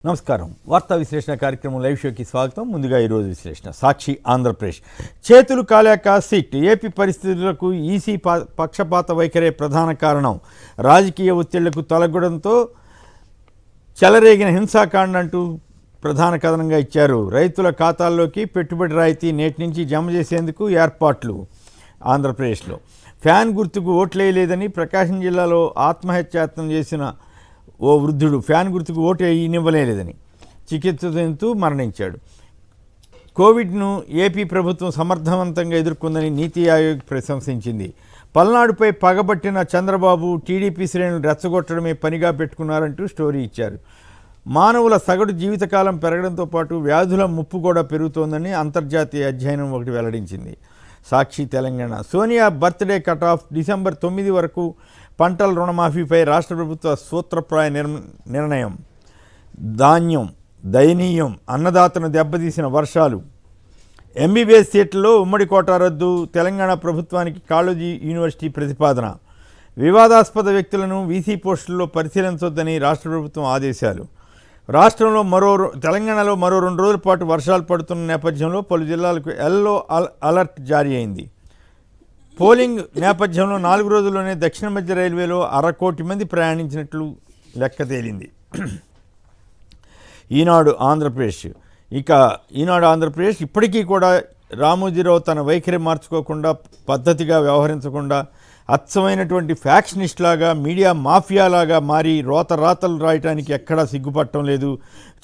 నమస్కారం. వార్తా విశ్లేషణ కార్యక్రమం లైవ్ షోకి స్వాగతం. ముందుగా ఈరోజు విశ్లేషణ. సాక్షి ఆంధ్రప్రదేశ్ చేతులు కాలాక సిట్ ఏపీ పరిస్థితులకు ఈసీ పక్షపాత వైఖరే ప్రధాన కారణం. రాజకీయ ఒత్తిళ్లకు తలగడంతో చెలరేగిన హింసాకాండ అంటూ ప్రధాన కథనంగా ఇచ్చారు. రైతుల ఖాతాల్లోకి పెట్టుబడి రాయితీ నేటి నుంచి జమ చేసేందుకు ఏర్పాట్లు. ఆంధ్రప్రదేశ్లో ఫ్యాన్ గుర్తుకు ఓట్లేయలేదని ప్రకాశం జిల్లాలో ఆత్మహత్యాయత్నం చేసిన ఓ వృద్ధుడు ఫ్యాన్ గుర్తుకు ఓటు వేయనివ్వలేదని చికిత్స చెందుతూ మరణించాడు. కోవిడ్ను ఏపీ ప్రభుత్వం సమర్థవంతంగా ఎదుర్కొందని నీతి ఆయోగ్ ప్రశంసించింది. పల్నాడుపై పగబట్టిన చంద్రబాబు టీడీపీ శ్రేణులు రెచ్చగొట్టడమే పనిగా పెట్టుకున్నారంటూ స్టోరీ ఇచ్చారు. మానవుల సగటు జీవితకాలం పెరగడంతో పాటు వ్యాధుల ముప్పు కూడా పెరుగుతోందని అంతర్జాతీయ అధ్యయనం ఒకటి వెల్లడించింది. Sakshi Telangana Sonia birthday cut off December 9 వరకు పంటల రుణమాఫీపై రాష్ట్ర ప్రభుత్వ సూత్రప్రాయ నిర్ణయం. ధాన్యం దయనీయం, అన్నదాతను దెబ్బతీసిన వర్షాలు. ఎంబీబీఎస్ సీట్లలో ఉమ్మడి కోటా రద్దు, తెలంగాణ ప్రభుత్వానికి కాళోజీ యూనివర్సిటీ ప్రతిపాదన. వివాదాస్పద వ్యక్తులను వీసీ పోస్టుల్లో పరిశీలించొద్దని రాష్ట్ర ప్రభుత్వం ఆదేశాలు. రాష్ట్రంలో తెలంగాణలో మరో 2 రోజుల పాటు వర్షాలు పడుతున్న నేపథ్యంలో పలు జిల్లాలకు ఎల్లో అలర్ట్ జారీ అయింది. పోలింగ్ నేపథ్యంలో 4 రోజుల్లోనే దక్షిణ మధ్య రైల్వేలో 1/2 కోటి మంది ప్రయాణించినట్లు లెక్క తేలింది. ఈనాడు ఆంధ్రప్రదేశ్ ఇప్పటికీ కూడా రామోజీరావు తన వైఖరి మార్చుకోకుండా, పద్ధతిగా వ్యవహరించకుండా, అచ్చమైనటువంటి ఫ్యాక్షనిస్ట్ లాగా, మీడియా మాఫియాలాగా మారి రాతలు రాయటానికి ఎక్కడా సిగ్గుపట్టడం లేదు.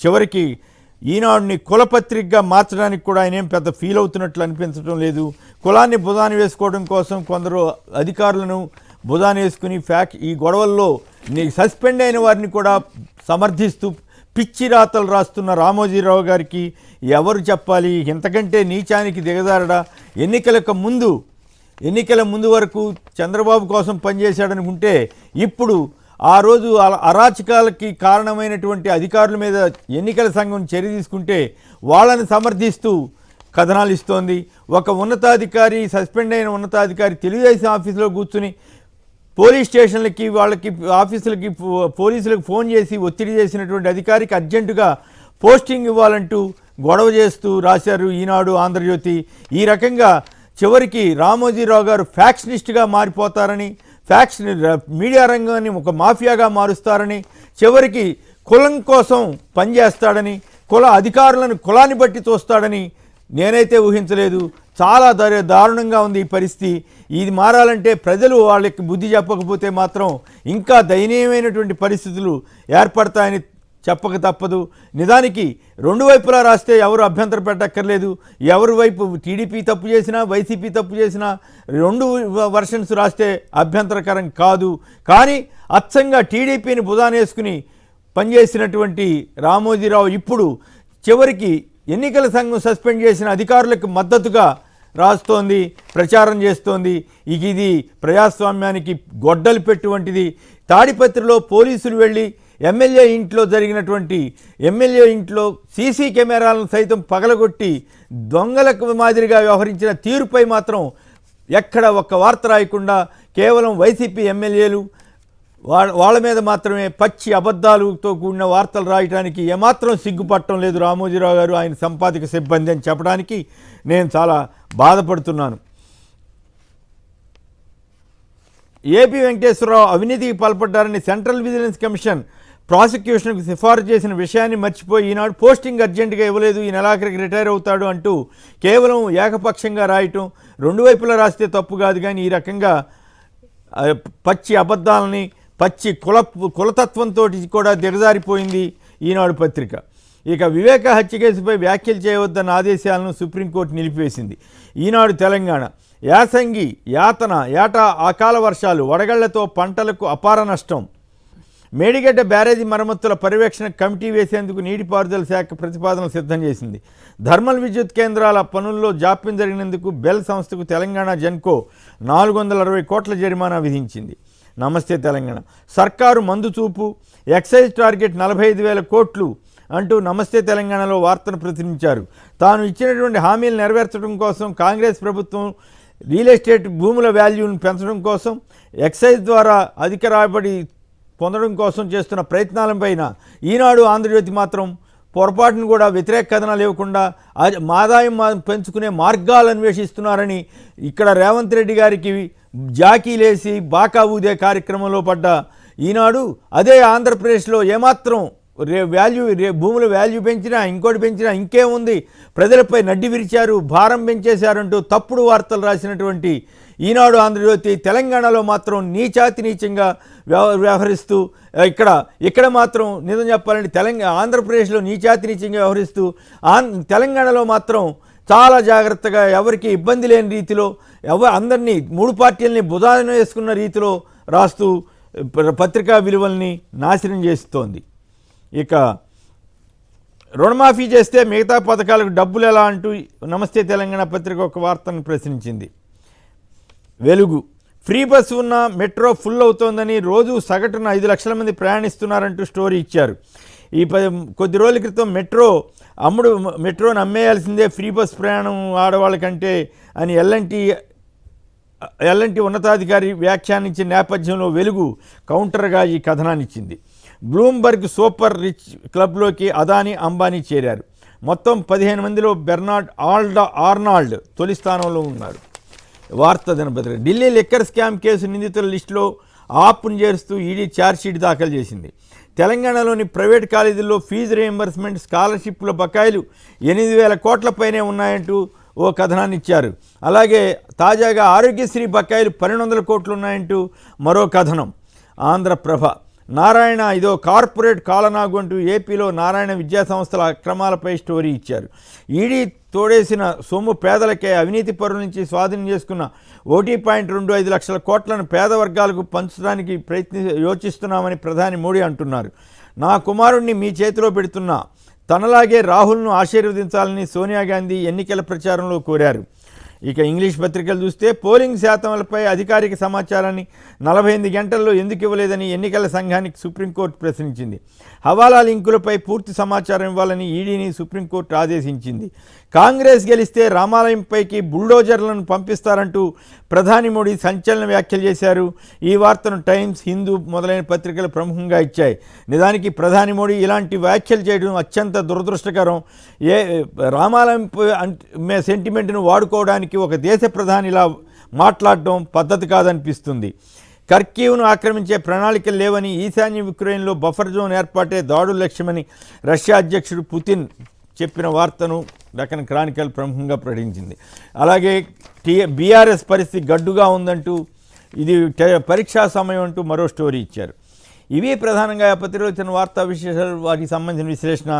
చివరికి ఈనాడుని కులపత్రికగా మార్చడానికి కూడా ఆయనేం పెద్ద ఫీల్ అవుతున్నట్లు అనిపించడం లేదు. కులాన్ని బుధాన్ని వేసుకోవడం కోసం కొందరు అధికారులను బుధాన్ని వేసుకుని ఈ గొడవల్లో సస్పెండ్ అయిన వారిని కూడా సమర్థిస్తూ పిచ్చి రాతలు రాస్తున్న రామోజీరావు గారికి ఎవరు చెప్పాలి? ఇంతకంటే నీచానికి దిగజారడా? ఎన్నికల ముందు వరకు చంద్రబాబు కోసం పనిచేశాడనుకుంటే ఇప్పుడు ఆ రోజు అరాచకాలకి కారణమైనటువంటి అధికారుల మీద ఎన్నికల సంఘం చర్య తీసుకుంటే వాళ్ళని సమర్థిస్తూ కథనాలు ఇస్తోంది. ఒక ఉన్నతాధికారి, సస్పెండ్ అయిన ఉన్నతాధికారి తెలుగుదేశం ఆఫీసులో కూర్చుని పోలీస్ స్టేషన్లకి వాళ్ళకి ఆఫీసులకి పోలీసులకు ఫోన్ చేసి ఒత్తిడి చేసినటువంటి అధికారికి అర్జెంటుగా పోస్టింగ్ ఇవ్వాలంటూ గొడవ చేస్తూ రాశారు ఈనాడు, ఆంధ్రజ్యోతి. ఈ రకంగా చివరికి రామోజీరావు గారు ఫ్యాక్షనిస్ట్గా మారిపోతారని, మీడియా రంగాన్ని ఒక మాఫియాగా మారుస్తారని, చివరికి కులం కోసం పనిచేస్తాడని, అధికారులను కులాన్ని బట్టి తోస్తాడని నేనైతే ఊహించలేదు. చాలా దారుణంగా ఉంది ఈ పరిస్థితి. ఇది మారాలంటే ప్రజలు వాళ్ళకి బుద్ధి చెప్పకపోతే మాత్రం ఇంకా దయనీయమైనటువంటి పరిస్థితులు ఏర్పడతాయని చెప్పక తప్పదు. నిజానికి 2 వైపులా రాస్తే ఎవరు అభ్యంతరం పెట్టక్కర్లేదు. ఎవరి వైపు టీడీపీ తప్పు చేసినా, వైసీపీ తప్పు చేసినా 2 వర్షన్స్ రాస్తే అభ్యంతరకరం కాదు. కానీ అచ్చంగా టీడీపీని బుధానేసుకుని పనిచేసినటువంటి రామోజీరావు ఇప్పుడు చివరికి ఎన్నికల సంఘం సస్పెండ్ చేసిన అధికారులకు మద్దతుగా రాస్తోంది, ప్రచారం చేస్తోంది. ఇది ప్రజాస్వామ్యానికి గొడ్డలు పెట్టువంటిది. తాడిపత్రిలో పోలీసులు వెళ్ళి ఎమ్మెల్యే ఇంట్లో సీసీ కెమెరాలను సైతం పగలగొట్టి దొంగలకు మాదిరిగా వ్యవహరించిన తీరుపై మాత్రం ఎక్కడ ఒక్క వార్త రాయకుండా కేవలం వైసీపీ ఎమ్మెల్యేలు వాళ్ళ మీద మాత్రమే పచ్చి అబద్ధాలతో కూడిన వార్తలు రాయడానికి ఏమాత్రం సిగ్గుపట్టడం లేదు రామోజీరావు గారు, ఆయన సంపాదక సిబ్బంది అని చెప్పడానికి నేను చాలా బాధపడుతున్నాను. ఏపీ వెంకటేశ్వరరావు అవినీతికి పాల్పడ్డారని సెంట్రల్ విజిలెన్స్ కమిషన్ ప్రాసిక్యూషన్కు సిఫారసు చేసిన విషయాన్ని మర్చిపోయి ఈనాడు పోస్టింగ్ అర్జెంటుగా ఇవ్వలేదు, ఈ నెలాఖరికి రిటైర్ అవుతాడు అంటూ కేవలం ఏకపక్షంగా రాయటం. 2 వైపులా రాస్తే తప్పు కాదు, కానీ ఈ రకంగా పచ్చి అబద్ధాలని, పచ్చి కులతత్వంతో కూడా దిగజారిపోయింది ఈనాడు పత్రిక. ఇక వివేక హత్య కేసుపై వ్యాఖ్యలు చేయవద్దన్న ఆదేశాలను సుప్రీంకోర్టు నిలిపివేసింది. ఈనాడు తెలంగాణ యాసంగి ఏటా అకాల వర్షాలు, వడగళ్లతో పంటలకు అపార నష్టం. మేడిగడ్డ బ్యారేజీ మరమ్మతుల పర్యవేక్షణ కమిటీ వేసేందుకు నీటిపారుదల శాఖ ప్రతిపాదనలు సిద్ధం చేసింది. థర్మల్ విద్యుత్ కేంద్రాల పనుల్లో జాప్యం జరిగినందుకు బెల్ సంస్థకు తెలంగాణ జెన్కో 460 కోట్ల జరిమానా విధించింది. నమస్తే తెలంగాణ సర్కారు మందు చూపు, ఎక్సైజ్ టార్గెట్ 45,000 కోట్లు అంటూ నమస్తే తెలంగాణలో వార్తను ప్రచురించారు. తాను ఇచ్చినటువంటి హామీలు నెరవేర్చడం కోసం కాంగ్రెస్ ప్రభుత్వం రియల్ ఎస్టేట్ భూముల వాల్యూను పెంచడం కోసం ఎక్సైజ్ ద్వారా అధిక రాబడి పొందడం కోసం చేస్తున్న ప్రయత్నాలపైన ఈనాడు ఆంధ్రజ్యోతి మాత్రం పొరపాటును కూడా వ్యతిరేక కథనాలు ఇవ్వకుండా ఆదాయం పెంచుకునే మార్గాలు అన్వేషిస్తున్నారని ఇక్కడ రేవంత్ రెడ్డి గారికి జాకీలేసి బాకా ఊదే కార్యక్రమంలో పడ్డ ఈనాడు అదే ఆంధ్రప్రదేశ్లో ఏమాత్రం భూముల వాల్యూ పెంచినా ఇంకోటి పెంచినా ఇంకేముంది, ప్రజలపై నడ్డి విరిచారు, భారం పెంచేశారంటూ తప్పుడు వార్తలు రాసినటువంటి ఈనాడు ఆంధ్రజ్యోతి తెలంగాణలో మాత్రం నీచాతి నీచంగా వ్యవహరిస్తూ ఇక్కడ మాత్రం నిజం చెప్పాలంటే ఆంధ్రప్రదేశ్లో నీచాతి నీచంగా వ్యవహరిస్తూ తెలంగాణలో మాత్రం చాలా జాగ్రత్తగా ఎవరికి ఇబ్బంది లేని రీతిలో అందరినీ 3 పార్టీలని బుధాన వేసుకున్న రీతిలో రాస్తూ పత్రికా విలువల్ని నాశనం చేస్తోంది. ఇక రుణమాఫీ చేస్తే మిగతా పథకాలకు డబ్బులు ఎలా అంటూ నమస్తే తెలంగాణ పత్రిక ఒక వార్తను ప్రశ్నించింది. వెలుగు ఫ్రీ బస్సు ఉన్న మెట్రో ఫుల్ అవుతోందని రోజు సగటున 5 లక్షల మంది ప్రయాణిస్తున్నారంటూ స్టోరీ ఇచ్చారు. ఈ కొద్ది రోజుల క్రితం మెట్రోను అమ్మేయాల్సిందే ఫ్రీ బస్ ప్రయాణం ఆడవాళ్ళకంటే అని ఎల్ఎన్టీ ఉన్నతాధికారి వ్యాఖ్యానించిన నేపథ్యంలో వెలుగు కౌంటర్గా ఈ కథనాన్ని ఇచ్చింది. బ్లూంబర్గ్ సూపర్ రిచ్ క్లబ్లోకి అదానీ అంబానీ చేరారు. మొత్తం 15 మందిలో బెర్నార్డ్ ఆర్నాల్డ్ తొలి స్థానంలో ఉన్నారు. వార్తా దినపత్రిక ఢిల్లీ లిక్కర్ స్కామ్ కేసు నిందితుల లిస్టులో ఆప్ను చేరుస్తూ ఈడీ ఛార్జ్షీట్ దాఖలు చేసింది. తెలంగాణలోని ప్రైవేట్ కాలేజీల్లో ఫీజు రీయింబర్స్మెంట్ స్కాలర్షిప్ల బకాయిలు 8,000 కోట్ల పైనే ఉన్నాయంటూ ఓ కథనాన్ని ఇచ్చారు. అలాగే తాజాగా ఆరోగ్యశ్రీ బకాయిలు 1,200 కోట్లు ఉన్నాయంటూ మరో కథనం. ఆంధ్రప్రభ నారాయణ ఇదో కార్పొరేట్ కాలనాగు అంటూ ఏపీలో నారాయణ విద్యా సంస్థల అక్రమాలపై స్టోరీ ఇచ్చారు. ఈడీ తోడేసిన సొమ్ము పేదలకే, అవినీతి పరుల నుంచి స్వాధీనం చేసుకున్న 1.25 లక్షల కోట్లను పేద వర్గాలకు పంచడానికి యోచిస్తున్నామని ప్రధాని మోడీ అంటున్నారు. నా కుమారుణ్ణి మీ చేతిలో పెడుతున్నా, తనలాగే రాహుల్ను ఆశీర్వదించాలని సోనియా గాంధీ ఎన్నికల ప్రచారంలో కోరారు. ఇక ఇంగ్లీష్ పత్రికలు చూస్తే పోలింగ్ శాతంలపై అధికారిక సమాచారాన్ని 48 గంటల్లో ఎందుకు ఇవ్వలేదని ఎన్నికల సంఘానికి సుప్రీంకోర్టు ప్రశ్నించింది. హవాలా లింకులపై పూర్తి సమాచారం ఇవ్వాలని ఈడీని సుప్రీంకోర్టు ఆదేశించింది. కాంగ్రెస్ గెలిస్తే రామాలయంపైకి బుల్డోజర్లను పంపిస్తారంటూ ప్రధాని మోడీ సంచలన వ్యాఖ్యలు చేశారు. ఈ వార్తను టైమ్స్, హిందూ మొదలైన పత్రికలు ప్రముఖంగా ఇచ్చాయి. నిజానికి ప్రధాని మోడీ ఇలాంటి వ్యాఖ్యలు చేయడం అత్యంత దురదృష్టకరం. రామాలయం సెంటిమెంట్ను వాడుకోవడానికి ఒక దేశ ప్రధాని ఇలా మాట్లాడడం పద్ధతి కాదనిపిస్తుంది. కర్కీవ్ను ఆక్రమించే ప్రణాళికలు లేవని, ఈశాన్య యుక్రెయిన్లో బఫర్ జోన్ ఏర్పాటే దాడుల లక్ష్యమని రష్యా అధ్యక్షుడు పుతిన్ చెప్పిన వార్తను డక్కన్ క్రానికల్ ప్రముఖంగా ప్రకటించింది. అలాగే బీఆర్ఎస్ పరిస్థితి గడ్డుగా ఉందంటూ, ఇది పరీక్షా సమయం అంటూ మరో స్టోరీ ఇచ్చారు. ఇవి ప్రధానంగా పత్రికలో వచ్చిన వార్తా విశేషాలు, వాటికి సంబంధించిన విశ్లేషణ.